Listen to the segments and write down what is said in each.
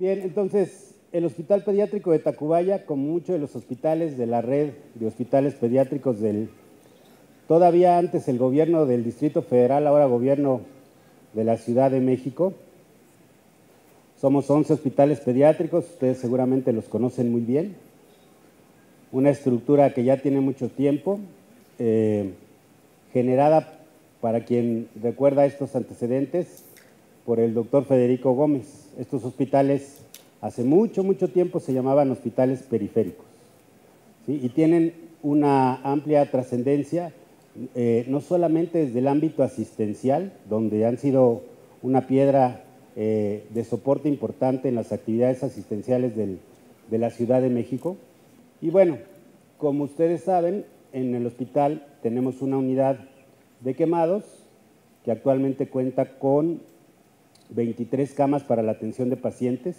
Bien, entonces, el Hospital Pediátrico de Tacubaya, como muchos de los hospitales de la red de hospitales pediátricos todavía antes el gobierno del Distrito Federal, ahora gobierno de la Ciudad de México. Somos 11 hospitales pediátricos, ustedes seguramente los conocen muy bien. Una estructura que ya tiene mucho tiempo, generada, para quien recuerda estos antecedentes, por el doctor Federico Gómez. Estos hospitales hace mucho tiempo se llamaban hospitales periféricos, ¿sí? Y tienen una amplia trascendencia, no solamente desde el ámbito asistencial, donde han sido una piedra de soporte importante en las actividades asistenciales de la Ciudad de México. Y bueno, como ustedes saben, en el hospital tenemos una unidad de quemados que actualmente cuenta con 23 camas para la atención de pacientes.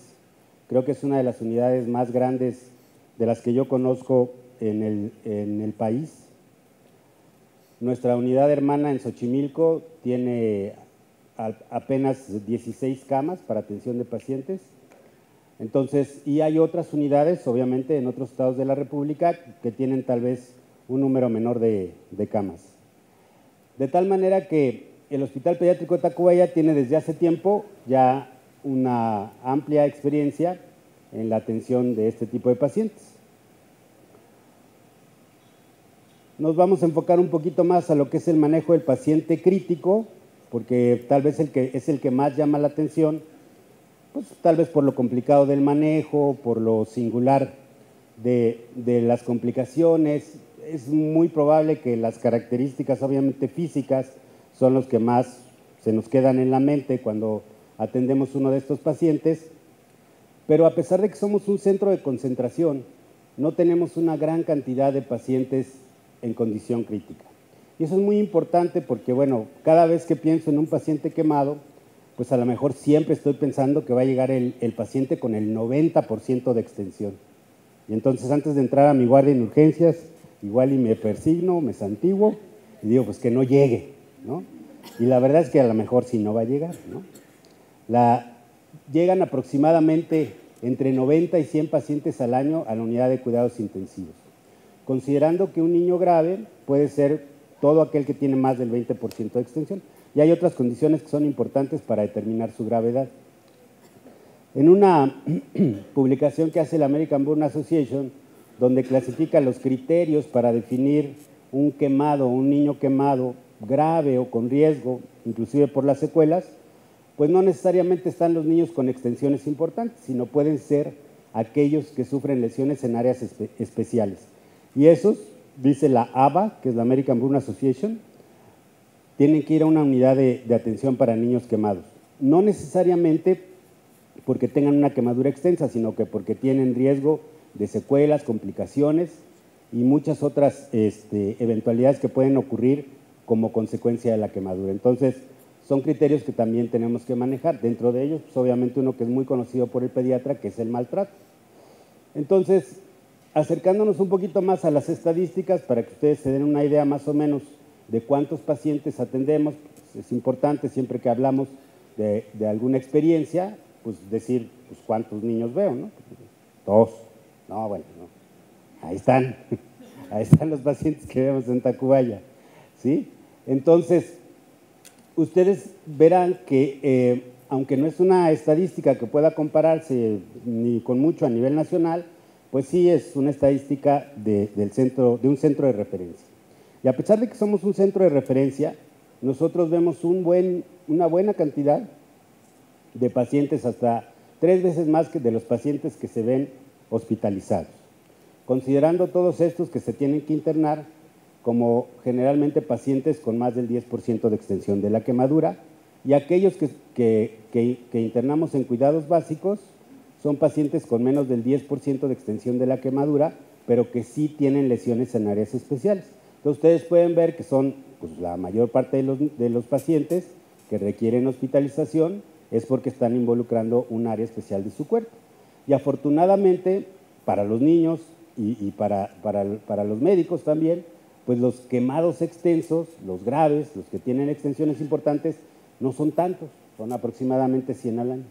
Creo que es una de las unidades más grandes de las que yo conozco en el país. Nuestra unidad hermana en Xochimilco tiene apenas 16 camas para atención de pacientes. Entonces, y hay otras unidades, obviamente, en otros estados de la República que tienen tal vez un número menor de camas. De tal manera que el Hospital Pediátrico de Tacubaya tiene desde hace tiempo ya una amplia experiencia en la atención de este tipo de pacientes. Nos vamos a enfocar un poquito más a lo que es el manejo del paciente crítico, porque tal vez es el que más llama la atención, pues tal vez por lo complicado del manejo, por lo singular de las complicaciones. Es muy probable que las características, obviamente físicas, son los que más se nos quedan en la mente cuando atendemos uno de estos pacientes, pero a pesar de que somos un centro de concentración, no tenemos una gran cantidad de pacientes en condición crítica. Y eso es muy importante porque, bueno, cada vez que pienso en un paciente quemado, pues a lo mejor siempre estoy pensando que va a llegar el paciente con el 90% de extensión. Y entonces, antes de entrar a mi guardia en urgencias, igual y me persigno, me santiguo y digo, pues que no llegue, ¿no? Y la verdad es que a lo mejor sí no va a llegar, ¿no? Llegan aproximadamente entre 90 y 100 pacientes al año a la unidad de cuidados intensivos, considerando que un niño grave puede ser todo aquel que tiene más del 20% de extensión. Y hay otras condiciones que son importantes para determinar su gravedad. En una publicación que hace la American Burn Association, donde clasifica los criterios para definir un quemado, un niño quemado grave o con riesgo, inclusive por las secuelas, pues no necesariamente están los niños con extensiones importantes, sino pueden ser aquellos que sufren lesiones en áreas especiales. Y esos, dice la ABA, que es la American Burn Association, tienen que ir a una unidad de atención para niños quemados. No necesariamente porque tengan una quemadura extensa, sino que porque tienen riesgo de secuelas, complicaciones y muchas otras eventualidades que pueden ocurrir como consecuencia de la quemadura. Entonces, son criterios que también tenemos que manejar. Dentro de ellos, pues, obviamente uno que es muy conocido por el pediatra, que es el maltrato. Entonces, acercándonos un poquito más a las estadísticas para que ustedes se den una idea más o menos de cuántos pacientes atendemos, pues es importante siempre que hablamos de alguna experiencia, pues decir pues cuántos niños veo, ¿no? 2. No, bueno, no. Ahí están los pacientes que vemos en Tacubaya, ¿sí? Entonces, ustedes verán que aunque no es una estadística que pueda compararse ni con mucho a nivel nacional, pues sí es una estadística de un centro de referencia. Y a pesar de que somos un centro de referencia, nosotros vemos una buena cantidad de pacientes, hasta 3 veces más que de los pacientes que se ven hospitalizados, considerando todos estos que se tienen que internar como generalmente pacientes con más del 10% de extensión de la quemadura, y aquellos que internamos en cuidados básicos son pacientes con menos del 10% de extensión de la quemadura, pero que sí tienen lesiones en áreas especiales. Entonces, ustedes pueden ver que son pues, la mayor parte de los pacientes que requieren hospitalización es porque están involucrando un área especial de su cuerpo. Y afortunadamente, para los niños y para los médicos también, pues los quemados extensos, los graves, los que tienen extensiones importantes, no son tantos, son aproximadamente 100 al año.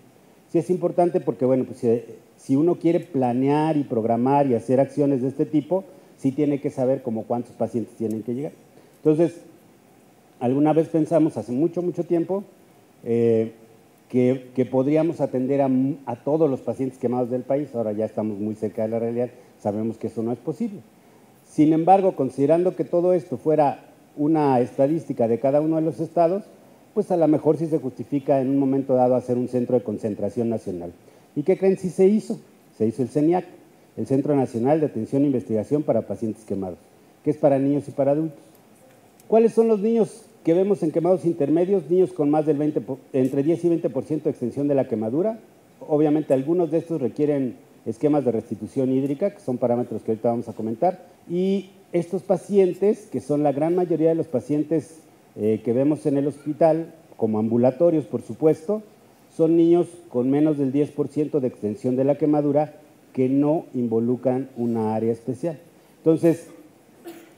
Sí es importante porque, bueno, pues si uno quiere planear y programar y hacer acciones de este tipo, sí tiene que saber como cuántos pacientes tienen que llegar. Entonces, alguna vez pensamos, hace mucho, mucho tiempo, que podríamos atender a todos los pacientes quemados del país. Ahora ya estamos muy cerca de la realidad, sabemos que eso no es posible. Sin embargo, considerando que todo esto fuera una estadística de cada uno de los estados, pues a lo mejor sí se justifica en un momento dado hacer un centro de concentración nacional. ¿Y qué creen? Sí se hizo el CENIAC, el Centro Nacional de Atención e Investigación para Pacientes Quemados, que es para niños y para adultos. ¿Cuáles son los niños que vemos en quemados intermedios? Niños con más del entre 10 y 20% de extensión de la quemadura. Obviamente algunos de estos requieren esquemas de restitución hídrica, que son parámetros que ahorita vamos a comentar, y estos pacientes, que son la gran mayoría de los pacientes que vemos en el hospital, como ambulatorios, por supuesto, son niños con menos del 10% de extensión de la quemadura que no involucran una área especial. Entonces,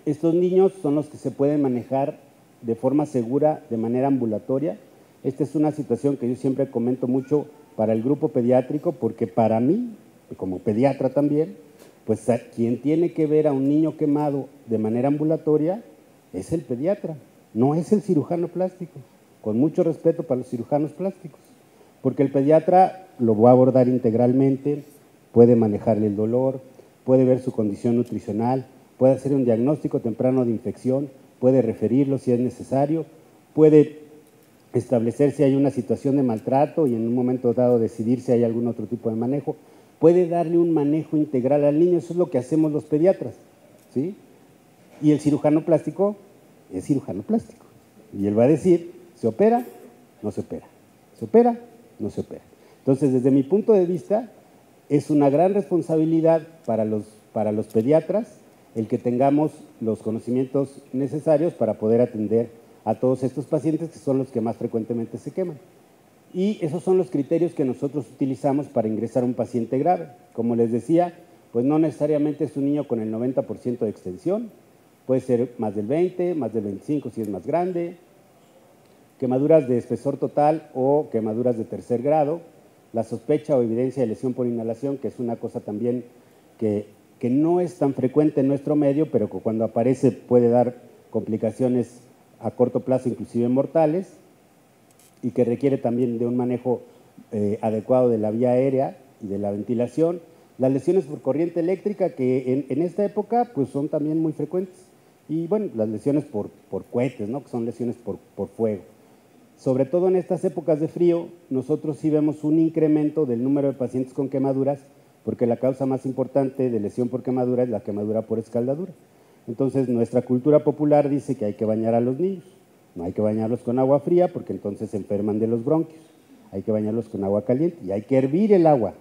estos niños son los que se pueden manejar de forma segura, de manera ambulatoria. Esta es una situación que yo siempre comento mucho para el grupo pediátrico, porque para mí, como pediatra también, pues quien tiene que ver a un niño quemado de manera ambulatoria es el pediatra, no es el cirujano plástico, con mucho respeto para los cirujanos plásticos, porque el pediatra lo va a abordar integralmente, puede manejarle el dolor, puede ver su condición nutricional, puede hacer un diagnóstico temprano de infección, puede referirlo si es necesario, puede establecer si hay una situación de maltrato y en un momento dado decidir si hay algún otro tipo de manejo, puede darle un manejo integral al niño. Eso es lo que hacemos los pediatras, ¿sí? Y el cirujano plástico es cirujano plástico, y él va a decir, ¿se opera? No se opera. ¿Se opera? No se opera. Entonces, desde mi punto de vista, es una gran responsabilidad para los pediatras el que tengamos los conocimientos necesarios para poder atender a todos estos pacientes, que son los que más frecuentemente se queman. Y esos son los criterios que nosotros utilizamos para ingresar a un paciente grave. Como les decía, pues no necesariamente es un niño con el 90% de extensión, puede ser más del 20, más del 25 si es más grande, quemaduras de espesor total o quemaduras de tercer grado, la sospecha o evidencia de lesión por inhalación, que es una cosa también que no es tan frecuente en nuestro medio, pero que cuando aparece puede dar complicaciones a corto plazo, inclusive mortales, y que requiere también de un manejo adecuado de la vía aérea y de la ventilación. Las lesiones por corriente eléctrica, que en esta época pues son también muy frecuentes. Y bueno, las lesiones por cohetes, ¿no? Que son lesiones por fuego. Sobre todo en estas épocas de frío, nosotros sí vemos un incremento del número de pacientes con quemaduras, porque la causa más importante de lesión por quemadura es la quemadura por escaldadura. Entonces, nuestra cultura popular dice que hay que bañar a los niños. No hay que bañarlos con agua fría porque entonces se enferman de los bronquios. Hay que bañarlos con agua caliente y hay que hervir el agua.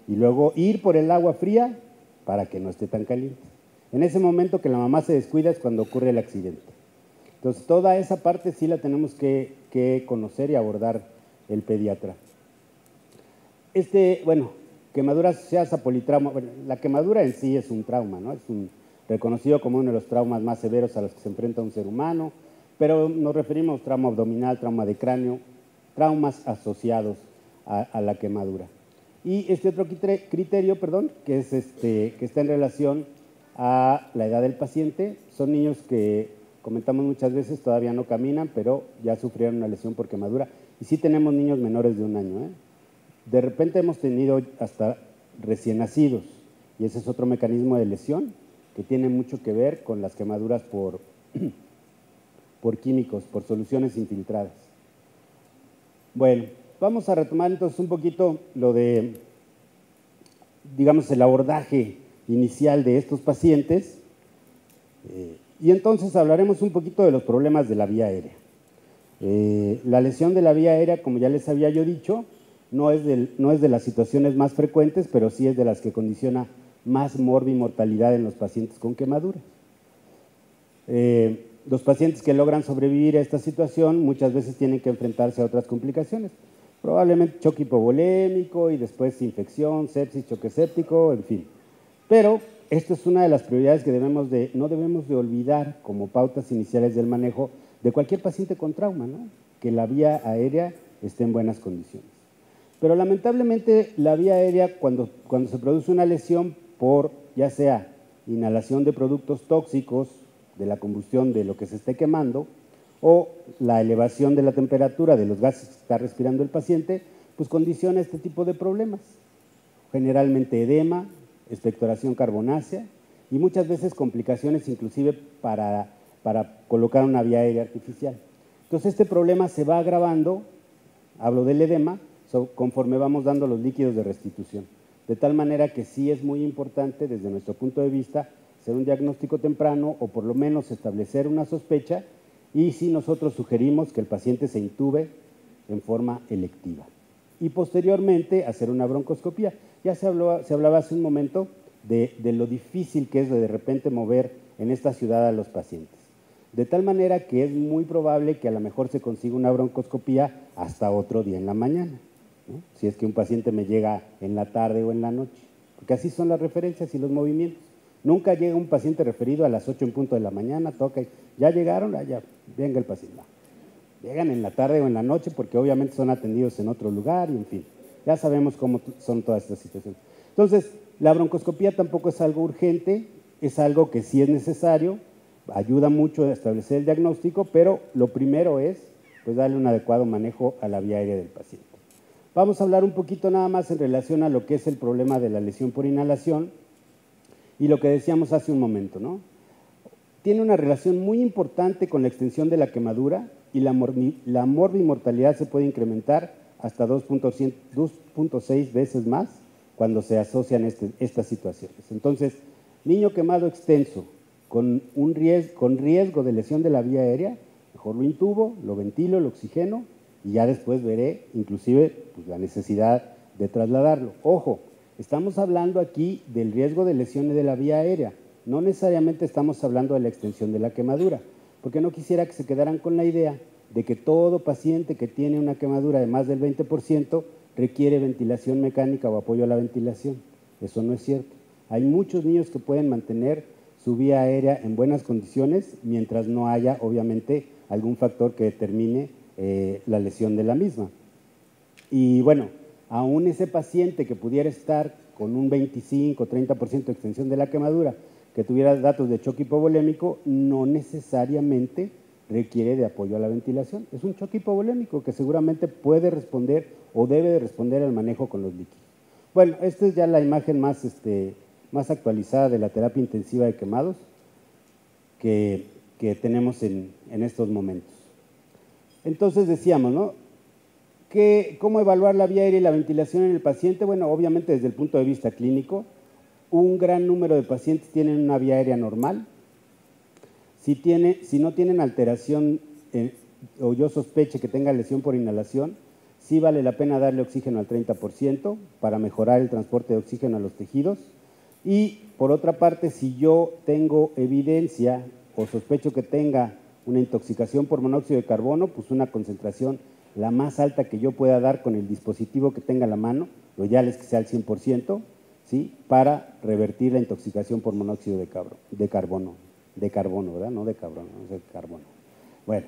Y luego ir por el agua fría para que no esté tan caliente. En ese momento que la mamá se descuida es cuando ocurre el accidente. Entonces, toda esa parte sí la tenemos que conocer y abordar el pediatra. Bueno, quemaduras asociadas a politrauma. Bueno, la quemadura en sí es un trauma, ¿no? Es reconocido como uno de los traumas más severos a los que se enfrenta un ser humano, pero nos referimos a trauma abdominal, trauma de cráneo, traumas asociados a la quemadura. Y este otro criterio, que está en relación a la edad del paciente, son niños que, comentamos muchas veces, todavía no caminan, pero ya sufrieron una lesión por quemadura. Y sí tenemos niños menores de 1 año, ¿eh? De repente hemos tenido hasta recién nacidos, y ese es otro mecanismo de lesión que tiene mucho que ver con las quemaduras por químicos, por soluciones infiltradas. Bueno, vamos a retomar entonces un poquito lo de, digamos, el abordaje inicial de estos pacientes, y entonces hablaremos un poquito de los problemas de la vía aérea. La lesión de la vía aérea, como ya les había yo dicho, no es de las situaciones más frecuentes, pero sí es de las que condiciona más mortalidad en los pacientes con quemadura. Los pacientes que logran sobrevivir a esta situación muchas veces tienen que enfrentarse a otras complicaciones, probablemente choque hipovolémico y después infección, sepsis, choque séptico, en fin. Pero esto es una de las prioridades que no debemos de olvidar como pautas iniciales del manejo de cualquier paciente con trauma, ¿no? Que la vía aérea esté en buenas condiciones. Pero lamentablemente la vía aérea, cuando se produce una lesión por ya sea inhalación de productos tóxicos, de la combustión de lo que se esté quemando, o la elevación de la temperatura de los gases que está respirando el paciente, pues condiciona este tipo de problemas. Generalmente edema, expectoración carbonácea y muchas veces complicaciones inclusive para colocar una vía aérea artificial. Entonces este problema se va agravando, hablo del edema, conforme vamos dando los líquidos de restitución. De tal manera que sí es muy importante desde nuestro punto de vista hacer un diagnóstico temprano o por lo menos establecer una sospecha y si nosotros sugerimos que el paciente se intube en forma electiva. Y posteriormente hacer una broncoscopía. Ya se hablaba hace un momento de lo difícil que es de repente mover en esta ciudad a los pacientes. De tal manera que es muy probable que a lo mejor se consiga una broncoscopía hasta otro día en la mañana, ¿no? Si es que un paciente me llega en la tarde o en la noche, porque así son las referencias y los movimientos. Nunca llega un paciente referido a las 8 en punto de la mañana, toca y ya llegaron, ya venga el paciente. No. Llegan en la tarde o en la noche porque obviamente son atendidos en otro lugar y en fin, ya sabemos cómo son todas estas situaciones. Entonces, la broncoscopía tampoco es algo urgente, es algo que sí es necesario, ayuda mucho a establecer el diagnóstico, pero lo primero es pues, darle un adecuado manejo a la vía aérea del paciente. Vamos a hablar un poquito nada más en relación a lo que es el problema de la lesión por inhalación y lo que decíamos hace un momento, ¿no? Tiene una relación muy importante con la extensión de la quemadura y la morbimortalidad se puede incrementar hasta 2.6 veces más cuando se asocian estas situaciones. Entonces, niño quemado extenso con riesgo de lesión de la vía aérea, mejor lo intubo, lo ventilo, lo oxigeno y ya después veré inclusive pues, la necesidad de trasladarlo. Ojo, estamos hablando aquí del riesgo de lesiones de la vía aérea, no necesariamente estamos hablando de la extensión de la quemadura, porque no quisiera que se quedaran con la idea de que todo paciente que tiene una quemadura de más del 20% requiere ventilación mecánica o apoyo a la ventilación. Eso no es cierto. Hay muchos niños que pueden mantener su vía aérea en buenas condiciones mientras no haya, obviamente, algún factor que determine la lesión de la misma. Y bueno, aún ese paciente que pudiera estar con un 25 o 30% de extensión de la quemadura, que tuviera datos de choque hipovolémico, no necesariamente requiere de apoyo a la ventilación. Es un choque hipovolémico que seguramente puede responder o debe de responder al manejo con los líquidos. Bueno, esta es ya la imagen más actualizada de la terapia intensiva de quemados que tenemos en estos momentos. Entonces decíamos, ¿no? ¿Cómo evaluar la vía aérea y la ventilación en el paciente? Bueno, obviamente desde el punto de vista clínico, un gran número de pacientes tienen una vía aérea normal. Si no tienen alteración o yo sospeche que tenga lesión por inhalación, sí vale la pena darle oxígeno al 30% para mejorar el transporte de oxígeno a los tejidos. Y por otra parte, si yo tengo evidencia o sospecho que tenga una intoxicación por monóxido de carbono, pues una concentración la más alta que yo pueda dar con el dispositivo que tenga a la mano, lo ideal es que sea al 100%, ¿sí? Para revertir la intoxicación por monóxido de carbono, ¿verdad? No de carbono, no de carbono. Bueno,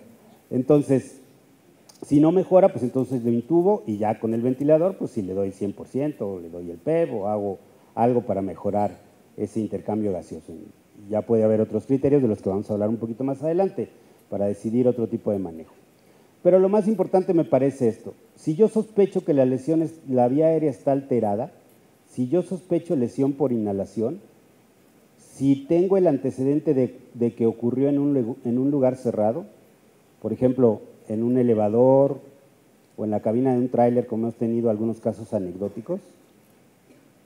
entonces, si no mejora, pues entonces lo intubo y ya con el ventilador, pues si le doy 100% o le doy el PEP o hago algo para mejorar ese intercambio gaseoso. Ya puede haber otros criterios de los que vamos a hablar un poquito más adelante para decidir otro tipo de manejo. Pero lo más importante me parece esto. Si yo sospecho que la vía aérea está alterada, si yo sospecho lesión por inhalación, si tengo el antecedente de que ocurrió en un lugar cerrado, por ejemplo, en un elevador o en la cabina de un tráiler, como hemos tenido algunos casos anecdóticos,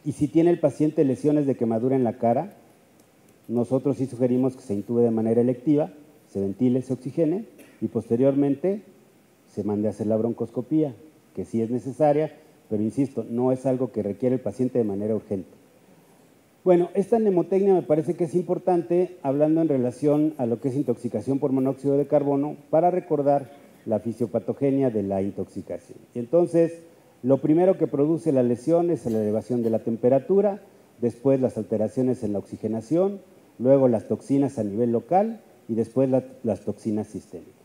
y si tiene el paciente lesiones de quemadura en la cara, nosotros sí sugerimos que se intube de manera electiva, se ventile, se oxigene y posteriormente se mande a hacer la broncoscopía, que sí es necesaria, pero insisto, no es algo que requiere el paciente de manera urgente. Bueno, esta mnemotecnia me parece que es importante, hablando en relación a lo que es intoxicación por monóxido de carbono, para recordar la fisiopatogenia de la intoxicación. Y entonces, lo primero que produce la lesión es la elevación de la temperatura, después las alteraciones en la oxigenación, luego las toxinas a nivel local y después las toxinas sistémicas.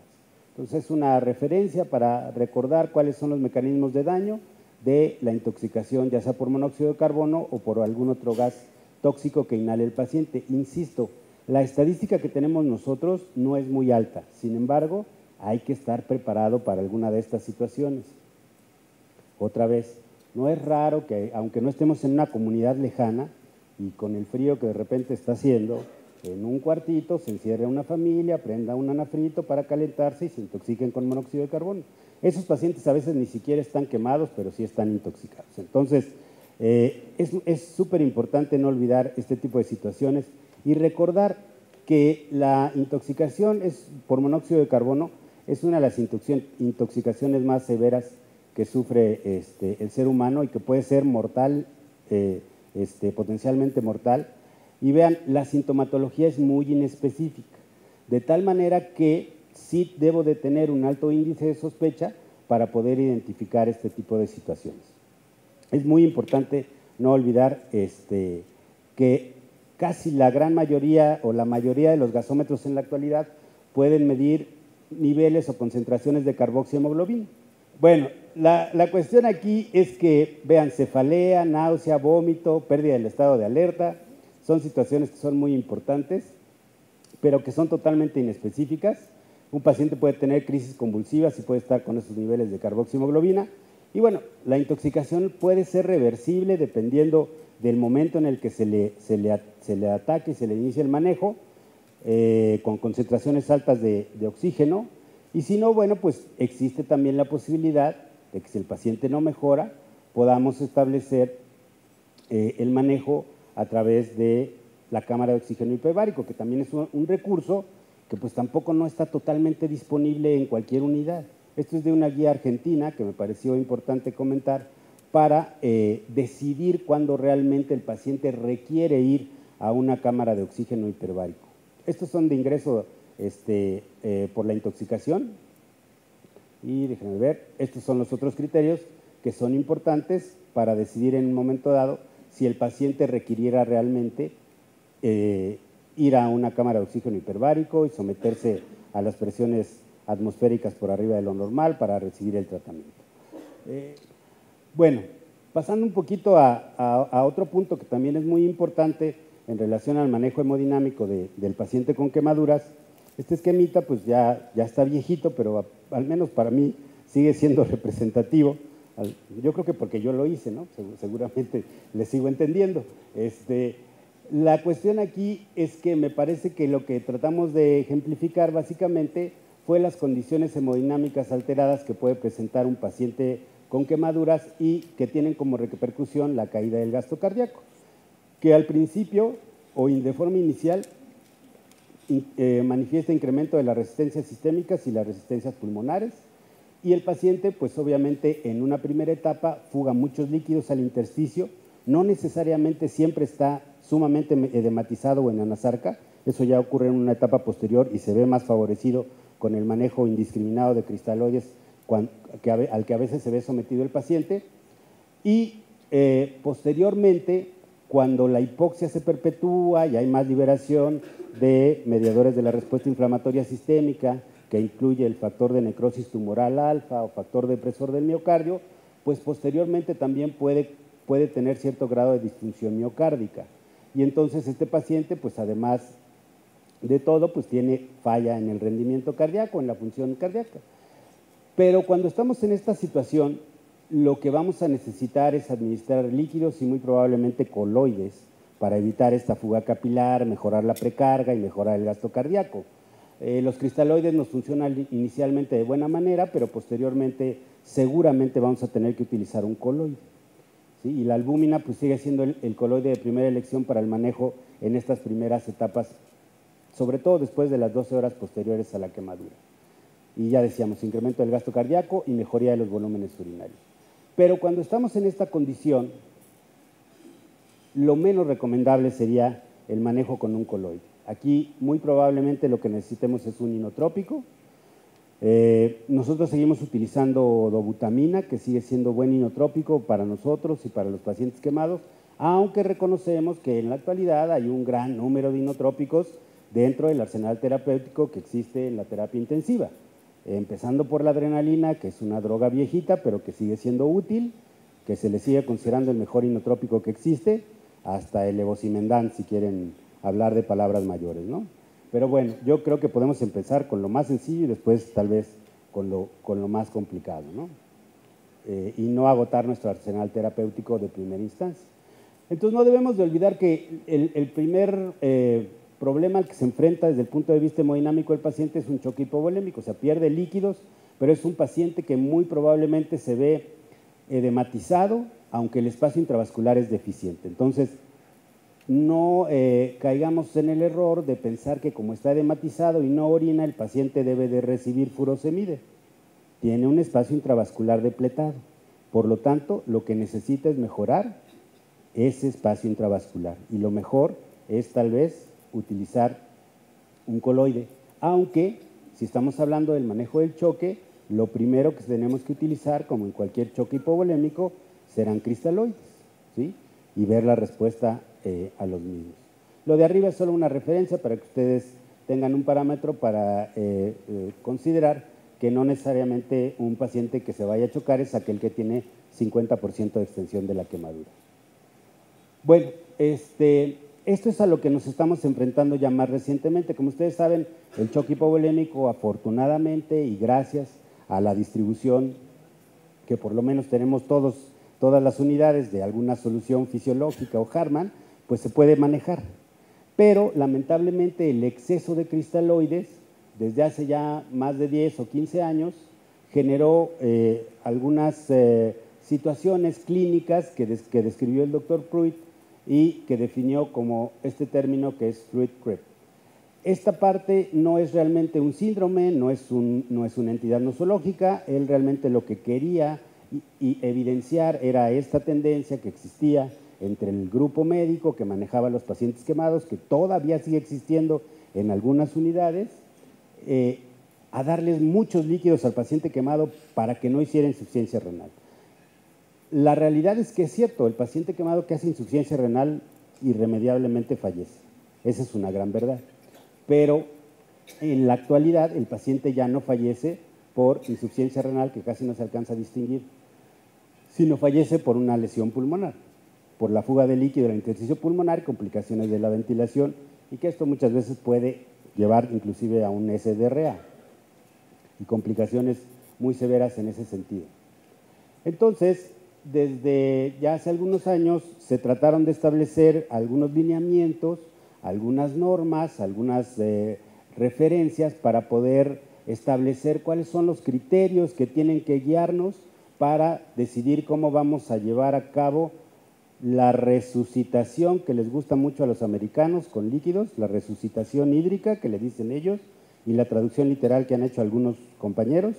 Entonces, es una referencia para recordar cuáles son los mecanismos de daño. de la intoxicación, ya sea por monóxido de carbono o por algún otro gas tóxico que inhale el paciente. Insisto, la estadística que tenemos nosotros no es muy alta, sin embargo, hay que estar preparado para alguna de estas situaciones. Otra vez, no es raro que, aunque no estemos en una comunidad lejana y con el frío que de repente está haciendo, en un cuartito se encierre una familia, prenda un anafrito para calentarse y se intoxiquen con monóxido de carbono. Esos pacientes a veces ni siquiera están quemados, pero sí están intoxicados. Entonces, es súper importante no olvidar este tipo de situaciones y recordar que la intoxicación por monóxido de carbono es una de las intoxicaciones más severas que sufre el ser humano y que puede ser mortal, potencialmente mortal. Y vean, la sintomatología es muy inespecífica, de tal manera que sí debo de tener un alto índice de sospecha para poder identificar este tipo de situaciones. Es muy importante no olvidar que casi la gran mayoría o la mayoría de los gasómetros en la actualidad pueden medir niveles o concentraciones de carboxihemoglobina. Bueno, la cuestión aquí es que, vean, cefalea, náusea, vómito, pérdida del estado de alerta, son situaciones que son muy importantes, pero que son totalmente inespecíficas. Un paciente puede tener crisis convulsivas y puede estar con esos niveles de carboxihemoglobina. Y bueno, la intoxicación puede ser reversible dependiendo del momento en el que se le ataque y se le inicie el manejo, con concentraciones altas de oxígeno. Y si no, bueno, pues existe también la posibilidad de que si el paciente no mejora, podamos establecer el manejo a través de la cámara de oxígeno hiperbárico, que también es un recurso que pues tampoco no está totalmente disponible en cualquier unidad. Esto es de una guía argentina que me pareció importante comentar para decidir cuándo realmente el paciente requiere ir a una cámara de oxígeno hiperbárico. Estos son de ingreso por la intoxicación y déjenme ver, estos son los otros criterios que son importantes para decidir en un momento dado si el paciente requiriera realmente ir a una cámara de oxígeno hiperbárico y someterse a las presiones atmosféricas por arriba de lo normal para recibir el tratamiento. Bueno, pasando un poquito a otro punto que también es muy importante en relación al manejo hemodinámico del paciente con quemaduras. Este esquemita pues ya está viejito, pero al menos para mí sigue siendo representativo. Yo creo que porque yo lo hice, ¿no? Seguramente le sigo entendiendo. La cuestión aquí es que me parece que lo que tratamos de ejemplificar básicamente fue las condiciones hemodinámicas alteradas que puede presentar un paciente con quemaduras y que tienen como repercusión la caída del gasto cardíaco, que al principio o de forma inicial manifiesta incremento de las resistencias sistémicas y las resistencias pulmonares, y el paciente, pues obviamente en una primera etapa fuga muchos líquidos al intersticio, no necesariamente siempre está sumamente edematizado o en anasarca, eso ya ocurre en una etapa posterior y se ve más favorecido con el manejo indiscriminado de cristaloides al que a veces se ve sometido el paciente, y posteriormente, cuando la hipoxia se perpetúa y hay más liberación de mediadores de la respuesta inflamatoria sistémica, que incluye el factor de necrosis tumoral alfa o factor depresor del miocardio, pues posteriormente también puede tener cierto grado de disfunción miocárdica. Y entonces este paciente, pues además de todo, pues tiene falla en el rendimiento cardíaco, en la función cardíaca. Pero cuando estamos en esta situación, lo que vamos a necesitar es administrar líquidos y muy probablemente coloides para evitar esta fuga capilar, mejorar la precarga y mejorar el gasto cardíaco. Los cristaloides nos funcionan inicialmente de buena manera, pero posteriormente seguramente vamos a tener que utilizar un coloide. ¿Sí? Y la albúmina pues sigue siendo el coloide de primera elección para el manejo en estas primeras etapas, sobre todo después de las 12 horas posteriores a la quemadura. Y ya decíamos, incremento del gasto cardíaco y mejoría de los volúmenes urinarios. Pero cuando estamos en esta condición, lo menos recomendable sería el manejo con un coloide. Aquí muy probablemente lo que necesitemos es un inotrópico. Nosotros seguimos utilizando dobutamina, que sigue siendo buen inotrópico para nosotros y para los pacientes quemados, aunque reconocemos que en la actualidad hay un gran número de inotrópicos dentro del arsenal terapéutico que existe en la terapia intensiva. Empezando por la adrenalina, que es una droga viejita, pero que sigue siendo útil, que se le sigue considerando el mejor inotrópico que existe, hasta el levosimendan, si quieren hablar de palabras mayores, ¿no? Pero bueno, yo creo que podemos empezar con lo más sencillo y después tal vez con lo más complicado, ¿no? Y no agotar nuestro arsenal terapéutico de primera instancia. Entonces no debemos de olvidar que el primer problema al que se enfrenta desde el punto de vista hemodinámico el paciente es un choque hipovolémico, o sea, pierde líquidos, pero es un paciente que muy probablemente se ve edematizado, aunque el espacio intravascular es deficiente. Entonces, no caigamos en el error de pensar que como está edematizado y no orina, el paciente debe de recibir furosemide. Tiene un espacio intravascular depletado. Por lo tanto, lo que necesita es mejorar ese espacio intravascular. Y lo mejor es tal vez utilizar un coloide. Aunque, si estamos hablando del manejo del choque, lo primero que tenemos que utilizar, como en cualquier choque hipovolémico, serán cristaloides, ¿sí? Y ver la respuesta a los mismos. Lo de arriba es solo una referencia para que ustedes tengan un parámetro para considerar que no necesariamente un paciente que se vaya a chocar es aquel que tiene 50% de extensión de la quemadura. Bueno, esto es a lo que nos estamos enfrentando ya más recientemente. Como ustedes saben, el choque hipovolémico, afortunadamente y gracias a la distribución que por lo menos tenemos todas las unidades de alguna solución fisiológica o Harman, pues se puede manejar. Pero lamentablemente el exceso de cristaloides, desde hace ya más de 10 o 15 años, generó algunas situaciones clínicas que describió el doctor Pruitt y que definió como este término que es Pruitt-Crib. Esta parte no es realmente un síndrome, no es una entidad nosológica, él realmente lo que quería y evidenciar era esta tendencia que existía entre el grupo médico que manejaba a los pacientes quemados, que todavía sigue existiendo en algunas unidades, a darles muchos líquidos al paciente quemado para que no hiciera insuficiencia renal. La realidad es que es cierto, el paciente quemado que hace insuficiencia renal irremediablemente fallece. Esa es una gran verdad. Pero en la actualidad el paciente ya no fallece por insuficiencia renal, que casi no se alcanza a distinguir, sino fallece por una lesión pulmonar, por la fuga de líquido del intersticio pulmonar, complicaciones de la ventilación, y que esto muchas veces puede llevar inclusive a un SDRA y complicaciones muy severas en ese sentido. Entonces, desde ya hace algunos años se trataron de establecer algunos lineamientos, algunas normas, algunas referencias para poder establecer cuáles son los criterios que tienen que guiarnos para decidir cómo vamos a llevar a cabo la resucitación que les gusta mucho a los americanos con líquidos, la resucitación hídrica que le dicen ellos y la traducción literal que han hecho algunos compañeros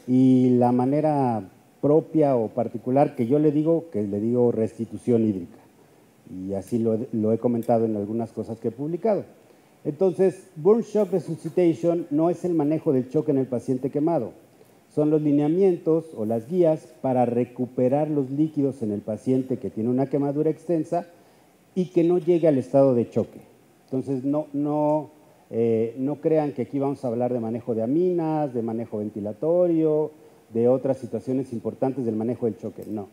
y la manera propia o particular que yo le digo restitución hídrica. Y así lo he comentado en algunas cosas que he publicado. Entonces, Burn Shock Resuscitation no es el manejo del choque en el paciente quemado, son los lineamientos o las guías para recuperar los líquidos en el paciente que tiene una quemadura extensa y que no llegue al estado de choque. Entonces, no crean que aquí vamos a hablar de manejo de aminas, de manejo ventilatorio, de otras situaciones importantes del manejo del choque, no.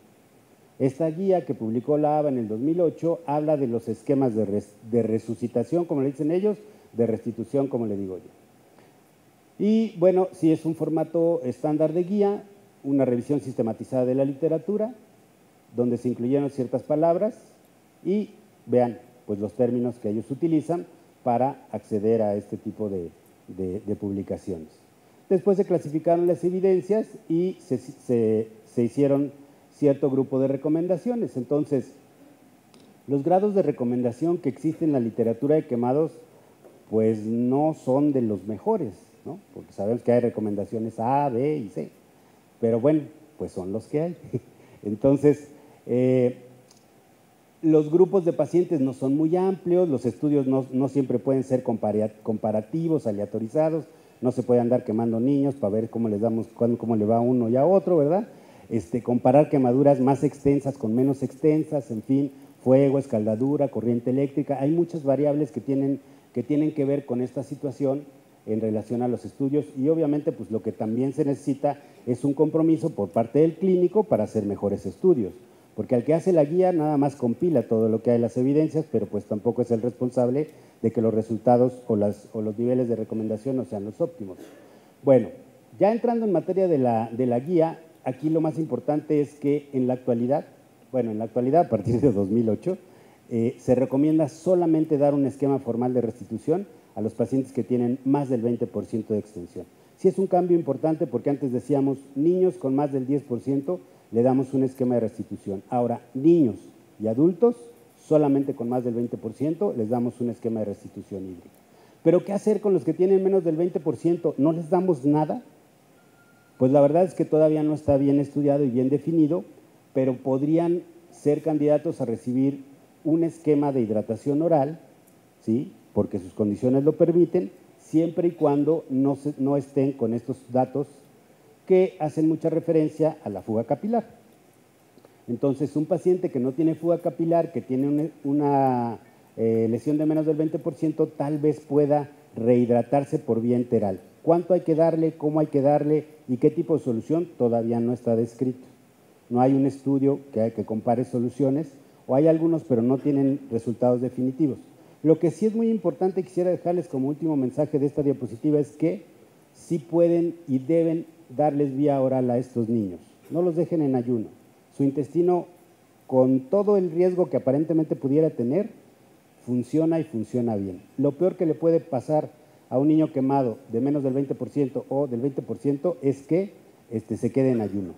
Esta guía que publicó la ABA en el 2008 habla de los esquemas de resucitación, como le dicen ellos, de restitución, como le digo yo. Y bueno, sí es un formato estándar de guía, una revisión sistematizada de la literatura, donde se incluyeron ciertas palabras y vean pues, los términos que ellos utilizan para acceder a este tipo de publicaciones. Después se clasificaron las evidencias y se hicieron cierto grupo de recomendaciones. Entonces, los grados de recomendación que existen en la literatura de quemados, pues no son de los mejores, ¿no? Porque sabemos que hay recomendaciones A, B y C, pero bueno, pues son los que hay. Entonces, los grupos de pacientes no son muy amplios, los estudios no siempre pueden ser comparativos, aleatorizados, no se puede andar quemando niños para ver cómo le va a uno y a otro, ¿verdad? Comparar quemaduras más extensas con menos extensas, en fin, fuego, escaldadura, corriente eléctrica, hay muchas variables que tienen que ver con esta situación en relación a los estudios y obviamente pues lo que también se necesita es un compromiso por parte del clínico para hacer mejores estudios, porque al que hace la guía nada más compila todo lo que hay en las evidencias, pero pues tampoco es el responsable de que los resultados o los niveles de recomendación no sean los óptimos. Bueno, ya entrando en materia de la guía, aquí lo más importante es que en la actualidad, a partir de 2008, se recomienda solamente dar un esquema formal de restitución a los pacientes que tienen más del 20% de extensión. Sí es un cambio importante porque antes decíamos niños con más del 10% le damos un esquema de restitución. Ahora, niños y adultos solamente con más del 20% les damos un esquema de restitución híbrida. Pero ¿qué hacer con los que tienen menos del 20%? ¿No les damos nada? Pues la verdad es que todavía no está bien estudiado y bien definido, pero podrían ser candidatos a recibir un esquema de hidratación oral, ¿sí?, porque sus condiciones lo permiten, siempre y cuando no estén con estos datos que hacen mucha referencia a la fuga capilar. Entonces, un paciente que no tiene fuga capilar, que tiene una lesión de menos del 20%, tal vez pueda rehidratarse por vía enteral. ¿Cuánto hay que darle? ¿Cómo hay que darle? ¿Y qué tipo de solución? Todavía no está descrito. No hay un estudio que compare soluciones, o hay algunos, pero no tienen resultados definitivos. Lo que sí es muy importante, quisiera dejarles como último mensaje de esta diapositiva, es que sí pueden y deben darles vía oral a estos niños. No los dejen en ayuno. Su intestino, con todo el riesgo que aparentemente pudiera tener, funciona y funciona bien. Lo peor que le puede pasar a un niño quemado de menos del 20% o del 20% es que se quede en ayuno.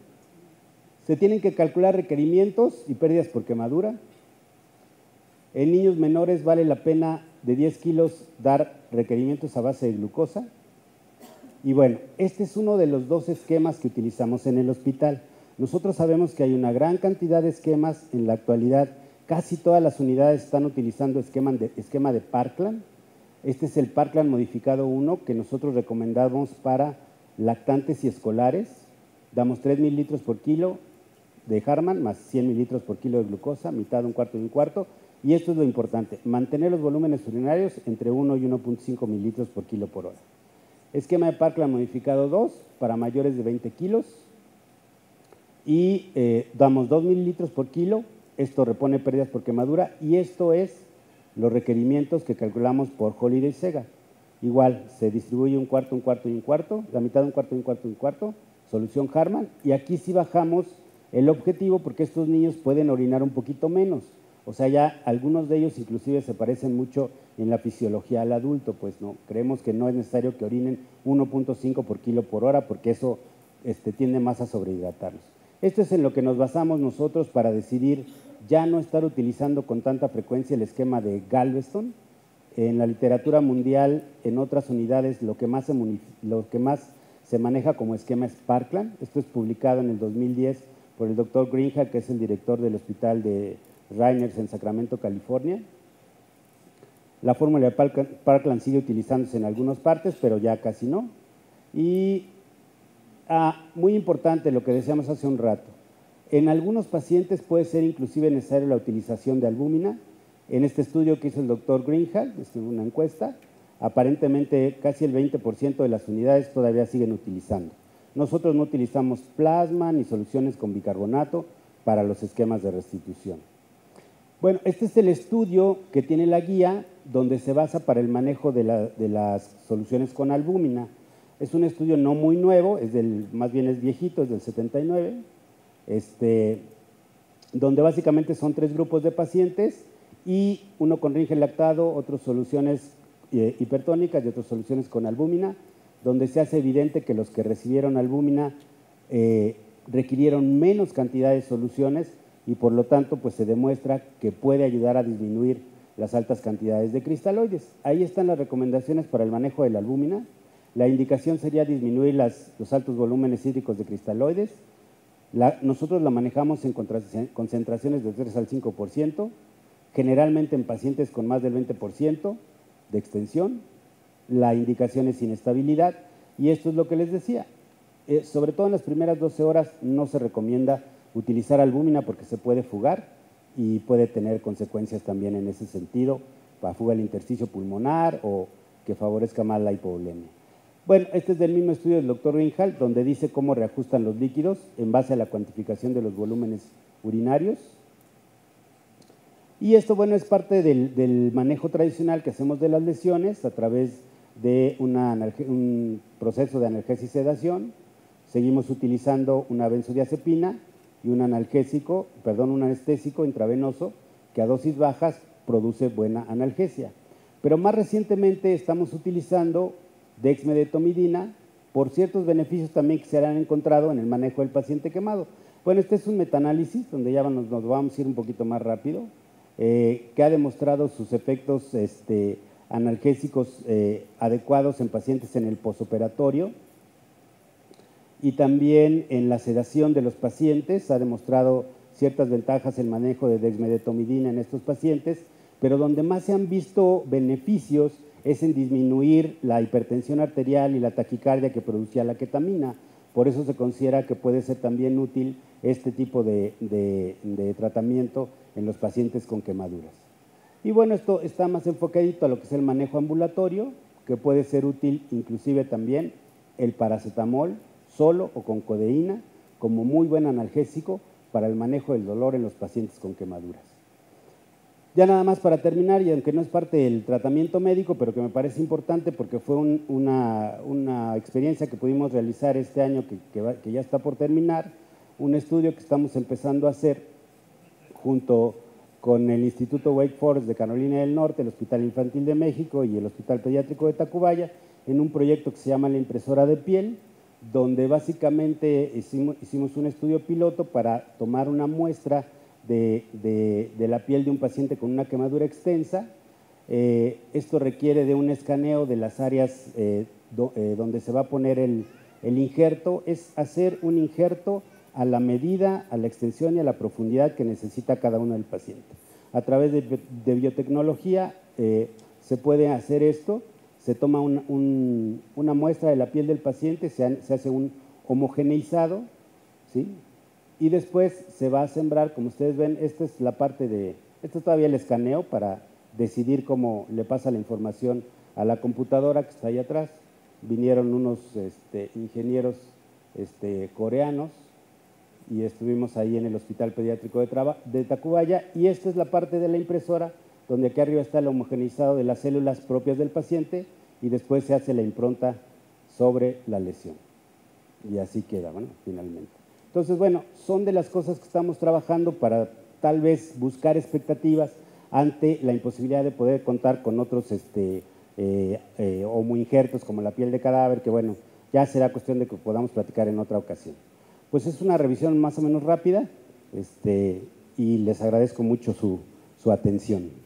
Se tienen que calcular requerimientos y pérdidas por quemadura. En niños menores vale la pena de 10 kilos dar requerimientos a base de glucosa. Y bueno, este es uno de los 2 esquemas que utilizamos en el hospital. Nosotros sabemos que hay una gran cantidad de esquemas en la actualidad. Casi todas las unidades están utilizando esquema de Parkland. Este es el Parkland modificado 1 que nosotros recomendamos para lactantes y escolares. Damos 3 mililitros por kilo de Harman más 100 mililitros por kilo de glucosa, mitad, un cuarto y un cuarto. Y esto es lo importante, mantener los volúmenes urinarios entre 1 y 1.5 mililitros por kilo por hora. Esquema de Parkland modificado 2 para mayores de 20 kilos y damos 2 mililitros por kilo. Esto repone pérdidas por quemadura y esto es los requerimientos que calculamos por Holiday Sega. Igual, se distribuye un cuarto, un cuarto y un cuarto, la mitad, un cuarto, un cuarto y un cuarto, solución Harman, y aquí sí bajamos el objetivo porque estos niños pueden orinar un poquito menos. O sea, ya algunos de ellos inclusive se parecen mucho en la fisiología al adulto, pues no, creemos que no es necesario que orinen 1.5 por kilo por hora porque eso tiende más a sobrehidratarlos. Esto es en lo que nos basamos nosotros para decidir ya no estar utilizando con tanta frecuencia el esquema de Galveston. En la literatura mundial, en otras unidades, lo que más se maneja como esquema es Parkland. Esto es publicado en el 2010 por el doctor Greenhalgh, que es el director del hospital de Reiners en Sacramento, California. La fórmula de Parkland sigue utilizándose en algunas partes, pero ya casi no. Y muy importante lo que decíamos hace un rato, en algunos pacientes puede ser inclusive necesaria la utilización de albúmina. En este estudio que hizo el doctor Greenhalgh, es una encuesta, aparentemente casi el 20% de las unidades todavía siguen utilizando. Nosotros no utilizamos plasma ni soluciones con bicarbonato para los esquemas de restitución. Bueno, este es el estudio que tiene la guía donde se basa para el manejo de las soluciones con albúmina. Es un estudio no muy nuevo, más bien es viejito, es del 79, donde básicamente son 3 grupos de pacientes y uno con Ringel lactado, otras soluciones hipertónicas y otras soluciones con albúmina, donde se hace evidente que los que recibieron albúmina requirieron menos cantidad de soluciones y por lo tanto pues se demuestra que puede ayudar a disminuir las altas cantidades de cristaloides. Ahí están las recomendaciones para el manejo de la albúmina. La indicación sería disminuir los altos volúmenes hídricos de cristaloides. Nosotros la manejamos en concentraciones de 3 al 5%, generalmente en pacientes con más del 20% de extensión. La indicación es inestabilidad y esto es lo que les decía. Sobre todo en las primeras 12 horas no se recomienda utilizar albúmina porque se puede fugar y puede tener consecuencias también en ese sentido, para fuga del intersticio pulmonar o que favorezca más la hipovolemia. Bueno, este es del mismo estudio del doctor Greenhalgh, donde dice cómo reajustan los líquidos en base a la cuantificación de los volúmenes urinarios. Y esto, bueno, es parte del manejo tradicional que hacemos de las lesiones a través de un proceso de analgesia y sedación. Seguimos utilizando una benzodiazepina y un anestésico intravenoso que a dosis bajas produce buena analgesia. Pero más recientemente estamos utilizando dexmedetomidina por ciertos beneficios también que se han encontrado en el manejo del paciente quemado. Bueno, este es un metaanálisis donde ya nos vamos a ir un poquito más rápido, que ha demostrado sus efectos analgésicos adecuados en pacientes en el posoperatorio y también en la sedación de los pacientes. Ha demostrado ciertas ventajas el manejo de dexmedetomidina en estos pacientes, pero donde más se han visto beneficios es en disminuir la hipertensión arterial y la taquicardia que producía la ketamina. Por eso se considera que puede ser también útil este tipo de tratamiento en los pacientes con quemaduras. Y bueno, esto está más enfocadito a lo que es el manejo ambulatorio, que puede ser útil inclusive también el paracetamol, solo o con codeína, como muy buen analgésico para el manejo del dolor en los pacientes con quemaduras. Ya nada más para terminar, y aunque no es parte del tratamiento médico, pero que me parece importante porque fue una experiencia que pudimos realizar este año que ya está por terminar, un estudio que estamos empezando a hacer junto con el Instituto Wake Forest de Carolina del Norte, el Hospital Infantil de México y el Hospital Pediátrico de Tacubaya, en un proyecto que se llama la impresora de piel, donde básicamente hicimos un estudio piloto para tomar una muestra de la piel de un paciente con una quemadura extensa. Esto requiere de un escaneo de las áreas donde se va a poner el injerto. Es hacer un injerto a la medida, a la extensión y a la profundidad que necesita cada uno del paciente. A través de biotecnología se puede hacer esto. Se toma una muestra de la piel del paciente, se hace un homogeneizado, ¿sí? Y después se va a sembrar, como ustedes ven, esta es la parte esto es todavía el escaneo para decidir cómo le pasa la información a la computadora que está ahí atrás. Vinieron unos ingenieros coreanos y estuvimos ahí en el Hospital Pediátrico de Tacubaya, y esta es la parte de la impresora, donde aquí arriba está el homogeneizado de las células propias del paciente y después se hace la impronta sobre la lesión. Y así queda, bueno, finalmente. Entonces, bueno, son de las cosas que estamos trabajando para tal vez buscar expectativas ante la imposibilidad de poder contar con otros homoinjertos como la piel de cadáver, que bueno, ya será cuestión de que podamos platicar en otra ocasión. Pues es una revisión más o menos rápida y les agradezco mucho su atención.